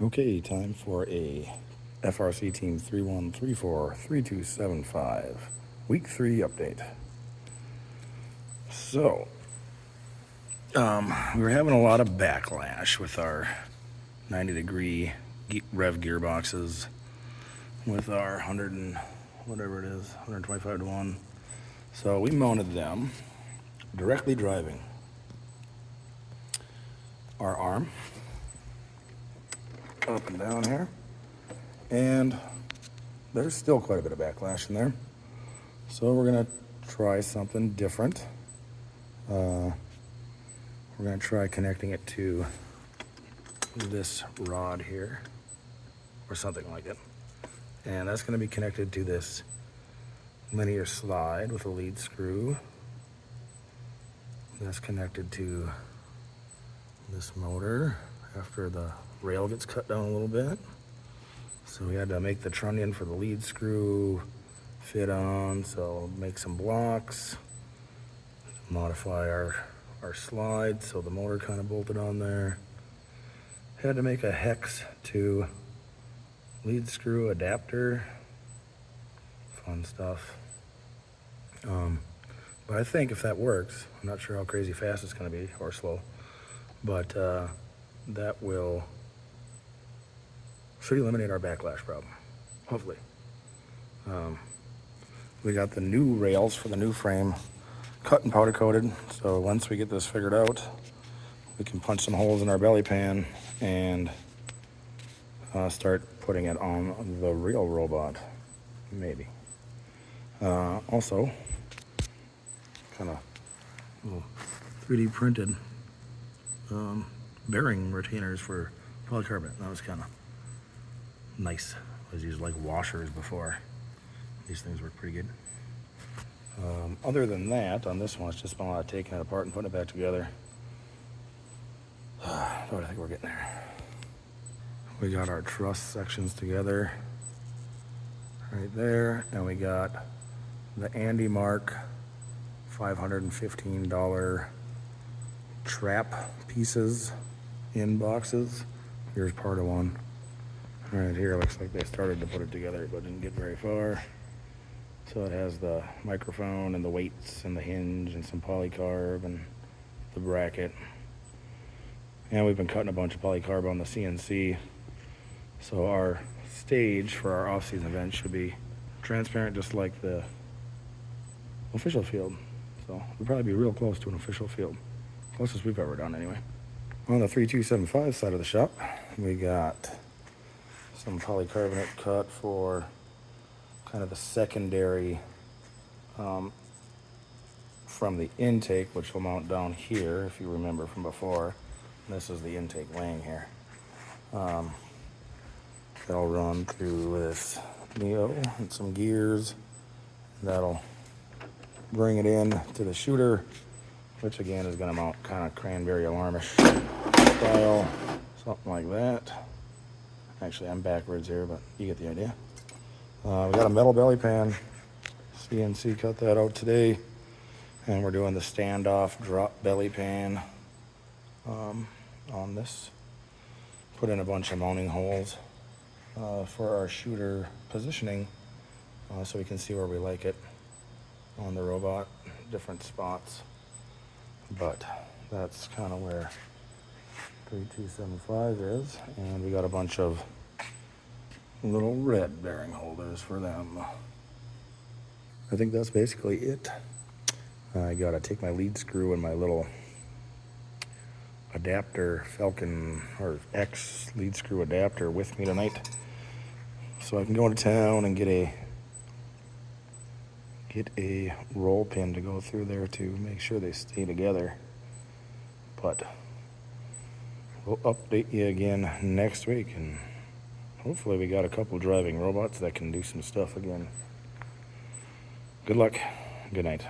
Okay, time for a FRC Team 31343275 Week 3 update. So, we were having a lot of backlash with our 90-degree rev gearboxes with our 100 and whatever it is, 125 to 1. So we mounted them directly driving our arm up and down here, and there's still quite a bit of backlash in there, so we're gonna try something different. We're gonna try connecting it to this rod here or something like it, and that's gonna be connected to this linear slide with a lead screw. That's connected to this motor after the rail gets cut down a little bit. So we had to make the trunnion for the lead screw fit on, so make some blocks, modify our slide so the motor kind of bolted on there. Had to make a hex to lead screw adapter. Fun stuff. But I think if that works, I'm not sure how crazy fast it's going to be or slow, but that should eliminate our backlash problem, hopefully. We got the new rails for the new frame cut and powder coated, so once we get this figured out, we can punch some holes in our belly pan and start putting it on the real robot, maybe. Also, kind of 3D printed bearing retainers for polycarbonate. That was kind of nice. I was used like washers before. These things work pretty good. Other than that, on this one, it's just been a lot of taking it apart and putting it back together. But I think we're getting there. We got our truss sections together right there, and we got the Andy Mark $515 trap pieces in boxes. Here's part of one. Right here, looks like they started to put it together but didn't get very far. So it has the microphone and the weights and the hinge and some polycarb and the bracket. And we've been cutting a bunch of polycarb on the CNC. So our stage for our off-season event should be transparent, just like the official field. So we'll probably be real close to an official field. Closest we've ever done anyway. On the 3275 side of the shop, we got some polycarbonate cut for kind of the secondary from the intake, which will mount down here if you remember from before. And this is the intake laying here. That'll run through this Neo and some gears. That'll bring it in to the shooter, which again is going to mount kind of cranberry alarmish style, something like that. Actually, I'm backwards here, but you get the idea. We got a metal belly pan. CNC cut that out today, and we're doing the standoff drop belly pan on this. Put in a bunch of mounting holes for our shooter positioning, so we can see where we like it on the robot, different spots. But that's kind of where 3275 is, and we got a bunch of little red bearing holders for them. I think that's basically it. I gotta take my lead screw and my little adapter, Falcon or X lead screw adapter with me tonight, so I can go to town and get a roll pin to go through there to make sure they stay together. But we'll update you again next week, and hopefully we got a couple driving robots that can do some stuff again. Good luck. Good night.